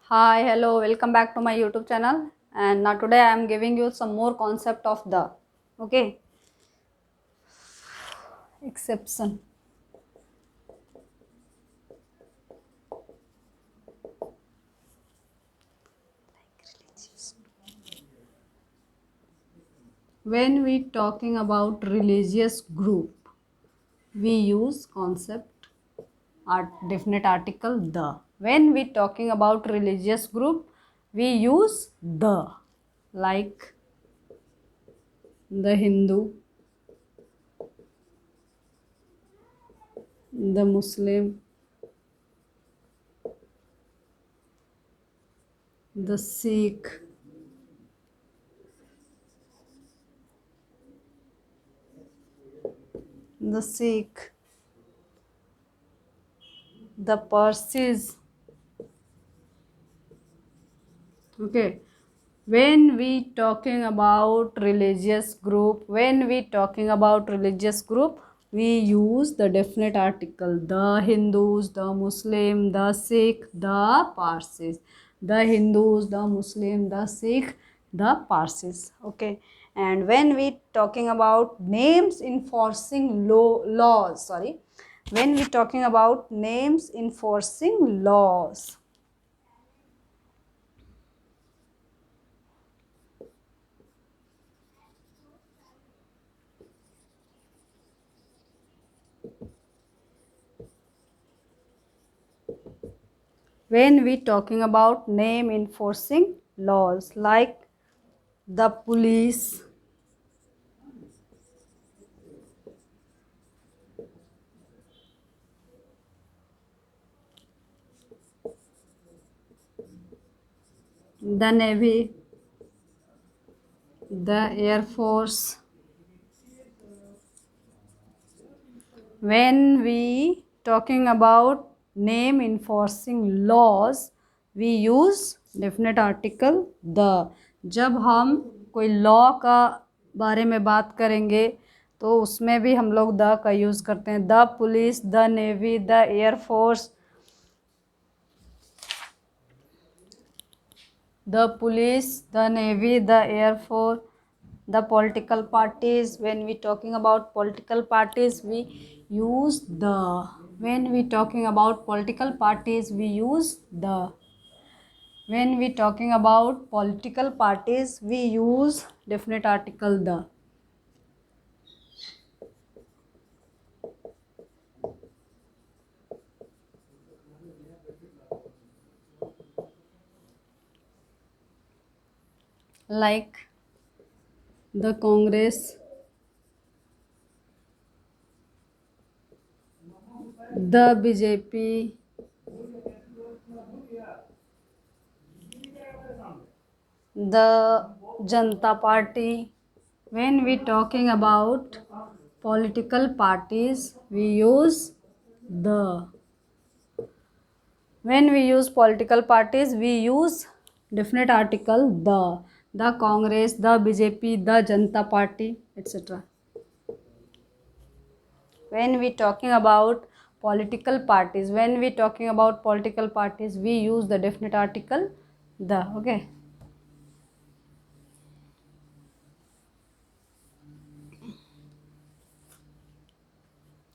Hi, hello, welcome back to my YouTube channel. And now today I am giving you some more concept of the, okay, exception. When we talking about religious group, we use concept definite article the. When we talking about religious group, we use the, like the Hindu, the Muslim, the Sikh, the Sikh, the Parsis. Okay, when we talking about religious group, we use the definite article the Hindus, the Muslim, the Sikh, the Parsis. The Hindus, the Muslim, the Sikh, the Parsis. Okay, and when we talking about names enforcing laws, sorry, when we talking about names enforcing laws, when we talking about name enforcing laws, like the police, the navy, the air force. When we talking about name enforcing laws, we use definite article the. जब हम कोई law का बारे में बात करेंगे तो उसमें भी हम लोग द का यूज़ करते हैं. The police, the navy, the air force, the police, the navy, the air force, the political parties. When we talking about political parties, we use the. When we talking about political parties, we use the. When we talking about political parties, we use definite article the. Like the Congress, the BJP, the Janata Party. When we talking about political parties, we use the. When we use political parties, we use definite article the. The Congress, the BJP, the Janata Party, etc. When we talking about political parties, we use the definite article the. Okay.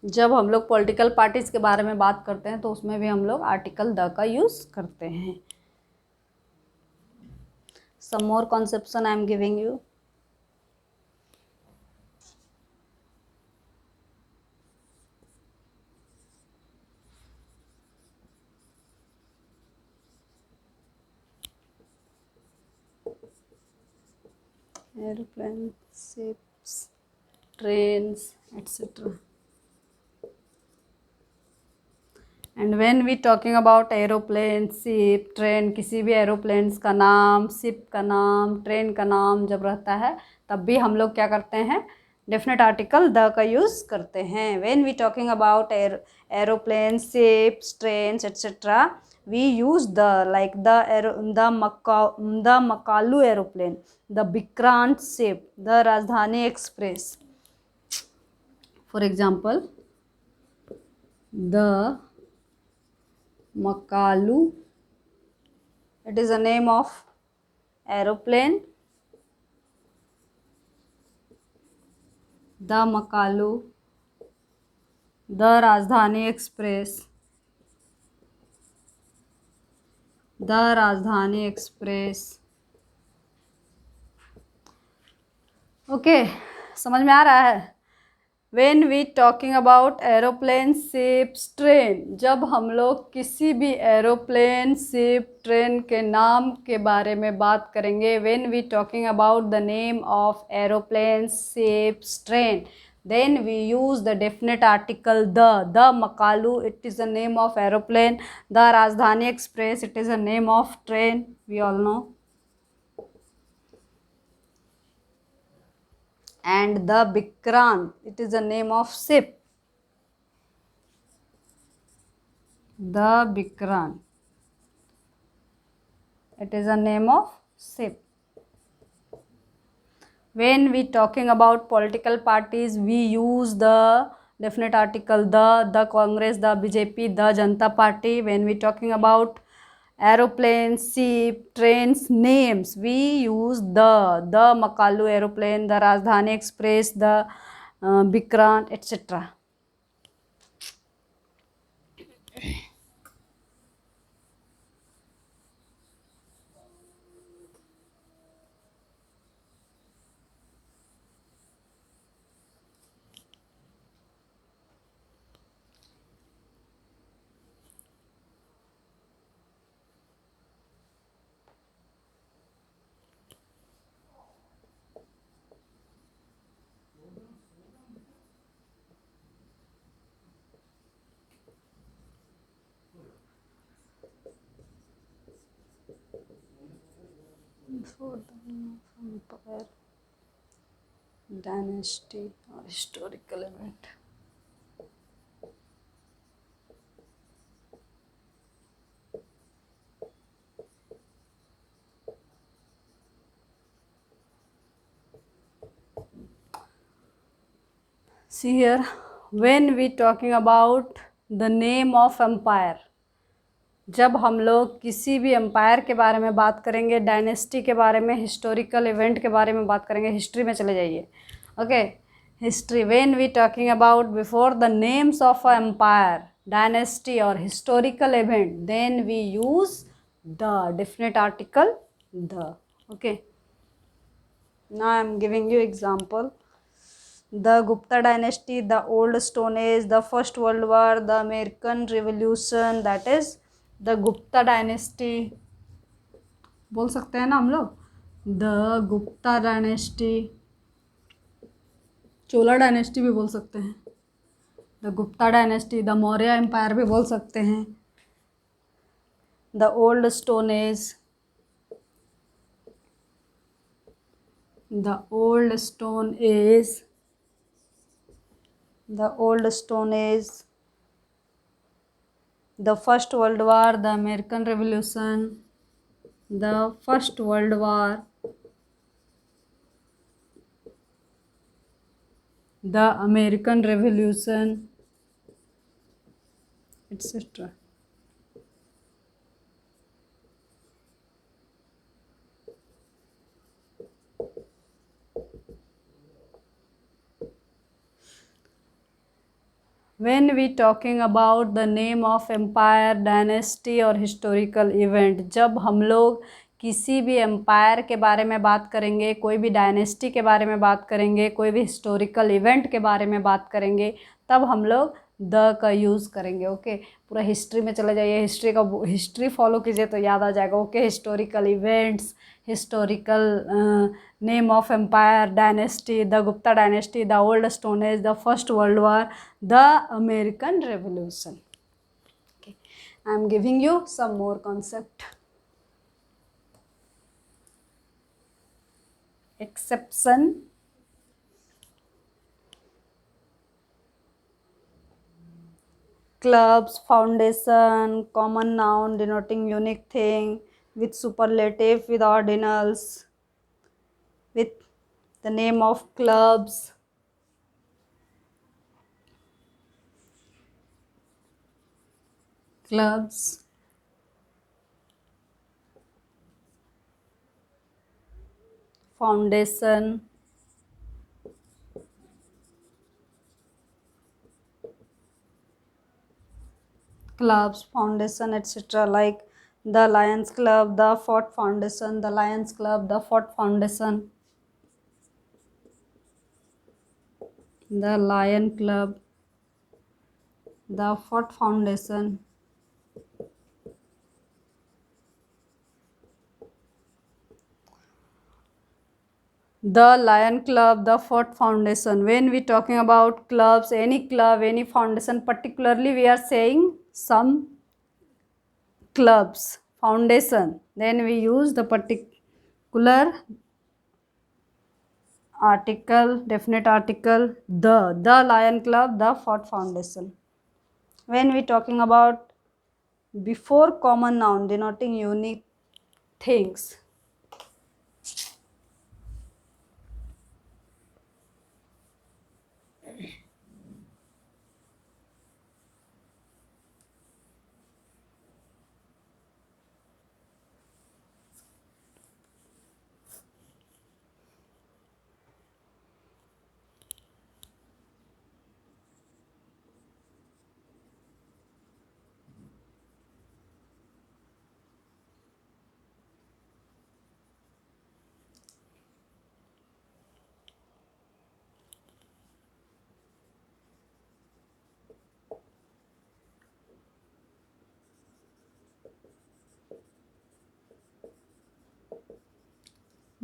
जब हम लोग political parties के बारे में बात करते हैं तो उसमें भी हम लोग आर्टिकल द का यूज़ करते हैं. Some more conception I am giving you. Airplane, ships, trains, etc. And when we talking about aeroplane, ship, train, किसी भी एरोप्लेन्स का नाम, शिप का नाम, ट्रेन का नाम जब रहता है तब भी हम लोग क्या करते हैं, डेफिनेट आर्टिकल द का यूज़ करते हैं. When we talking about aeroplane, ships, trains etcetera, we use the, like the Makalu aeroplane, the Vikrant ship, the Rajdhani express. For example, the Makalu It is a name of aeroplane. The Makalu, the Rajdhani Express, the Rajdhani Express. Okay, समझ में आ रहा है? When we talking about aeroplane, ships, train, जब हम लोग किसी भी aeroplane, ship, train के नाम के बारे में बात करेंगे, when we talking about the name of aeroplanes, ships, train, then we use the definite article the Makalu, it is the name of aeroplane, the Rajdhani Express, it is the name of train, we all know, and the Vikrant, it is the name of ship. The Vikrant, it is a name of ship. When we talking about political parties, we use the definite article the Congress, the BJP, the Janata Party. When we talking about aeroplanes, ship, trains names, we use the Makalu aeroplane, the Rajdhani Express, the Vikrant, etc. For the empire, dynasty or historical event. See here, when we talking about the name of empire, जब हम लोग किसी भी empire के बारे में बात करेंगे, डायनेस्टी के बारे में, हिस्टोरिकल इवेंट के बारे में बात करेंगे, हिस्ट्री में चले जाइए. Okay, history. When we talking about before the names of a empire, dynasty और historical event, then we use the definite article the. Okay, now I am giving you example. The Gupta dynasty, the old stone age, the first world war, the American revolution, that is the Gupta dynasty. बोल सकते हैं ना हम लोग, the Gupta dynasty. Chola dynasty भी बोल सकते हैं, the Gupta dynasty, the Maurya empire भी बोल सकते हैं, the Old Stone Age, the Old Stone Age, the Old Stone Age, the First World War, the American Revolution, the First World War, the American Revolution, etc. When we talking about the name of empire, dynasty और historical event, जब हम लोग किसी भी empire के बारे में बात करेंगे, कोई भी डायनेस्टी के बारे में बात करेंगे, कोई भी हिस्टोरिकल इवेंट के बारे में बात करेंगे, तब हम लोग द का यूज़ करेंगे. ओके, पूरा हिस्ट्री में चले जाइए, हिस्ट्री फॉलो कीजिए तो याद आ जाएगा. Okay, historical events, historical name of empire, dynasty, the Gupta dynasty, the Old Stone Age, the First World War, the American Revolution. Okay, I am giving you some more concept. Exception, clubs, foundation, common noun denoting unique thing, with superlative, with ordinals, with the name of clubs, foundation, clubs, foundation, etc. Like the Lions Club, the Fort Foundation, the Lions Club, the Fort Foundation, the Lion Club, the Fort Foundation. The Lion Club, the Fort Foundation. When we talking about clubs, any club, any foundation, particularly we are saying some clubs, foundation. Then we use the particular article, definite article, the Lion Club, the Fort Foundation. When we talking about before common noun denoting unique things,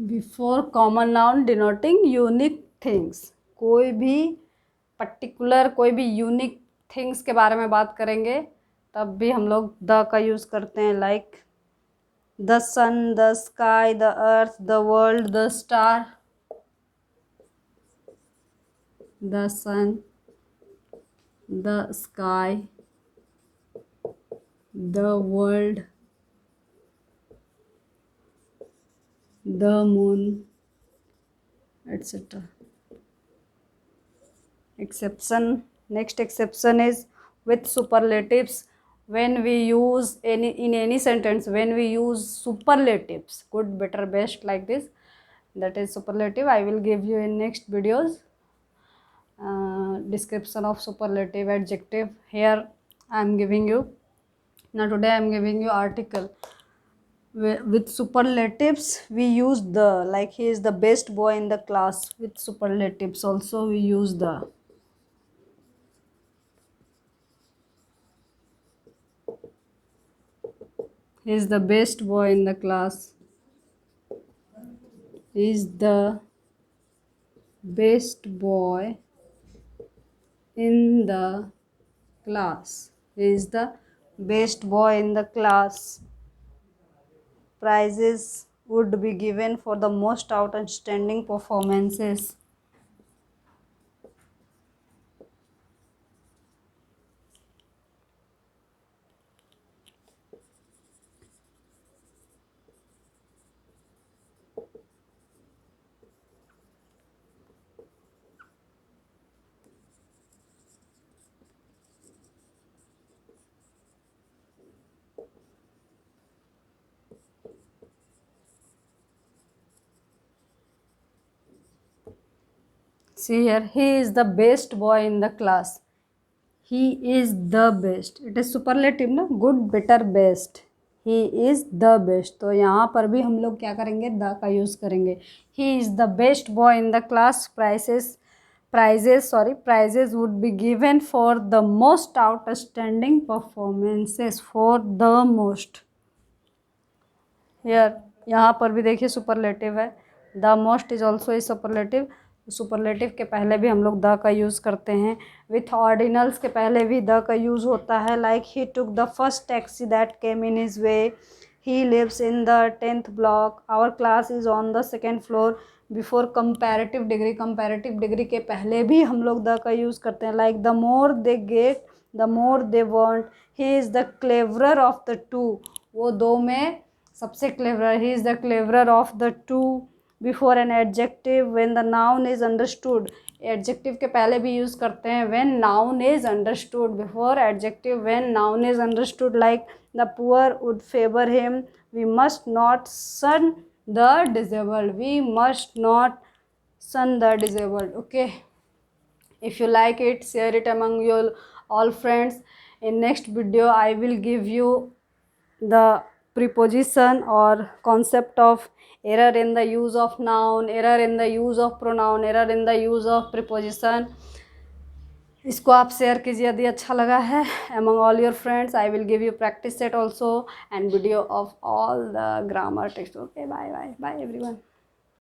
before common noun denoting unique things, कोई भी particular कोई भी unique things के बारे में बात करेंगे तब भी हम लोग द का यूज़ करते हैं. Like the sun, the sky, the earth, the world, the star. The sun, the sky, the world, the moon, etc. Exception. Next exception is with superlatives. When we use in any sentence, when we use superlatives, good, better, best, like this, that is superlative. I will give you in next videos description of superlative, adjective. Here I am giving you. Now today I am giving you article. With superlatives we use the, like he is the best boy in the class. With superlatives also we use the. He is the best boy in the class. He is the best boy in the class. He is the best boy in the class. Prizes would be given for the most outstanding performances. See here, he is the best boy in the class. He is the best. It is superlative ना, good, better, best. He is the best. तो यहाँ पर भी हम लोग क्या करेंगे, the का यूज़ करेंगे. He is the best boy in the class. Prizes would be given for the most outstanding performances. For the most. Here यहाँ पर भी देखिए superlative है. The most is also a superlative. Superlative के पहले भी हम लोग द का यूज़ करते हैं. विथ ऑर्डिनल्स के पहले भी द का यूज़ होता है. Like he took the first taxi that came in his way. He lives in the 10th block. Our class is on the 2nd floor. Before comparative degree के पहले भी हम लोग द का यूज़ करते हैं. Like the more they get the more they want. He is the cleverer of the two. वो दो में सबसे cleverer. He is the cleverer of the two. Before an adjective when the noun is understood. Adjective के पहले भी use करते हैं when noun is understood. Before adjective when noun is understood. Like the poor would favour him. We must not shun the disabled. We must not shun the disabled. Okay, if you like it, share it among your all friends. In next video I will give you the preposition or concept of error in the use of noun, error in the use of pronoun, error in the use of preposition. इसको आप share कीजिए यदि अच्छा लगा है among all your friends. I will give you practice set also and video of all the grammar text. Okay, bye everyone.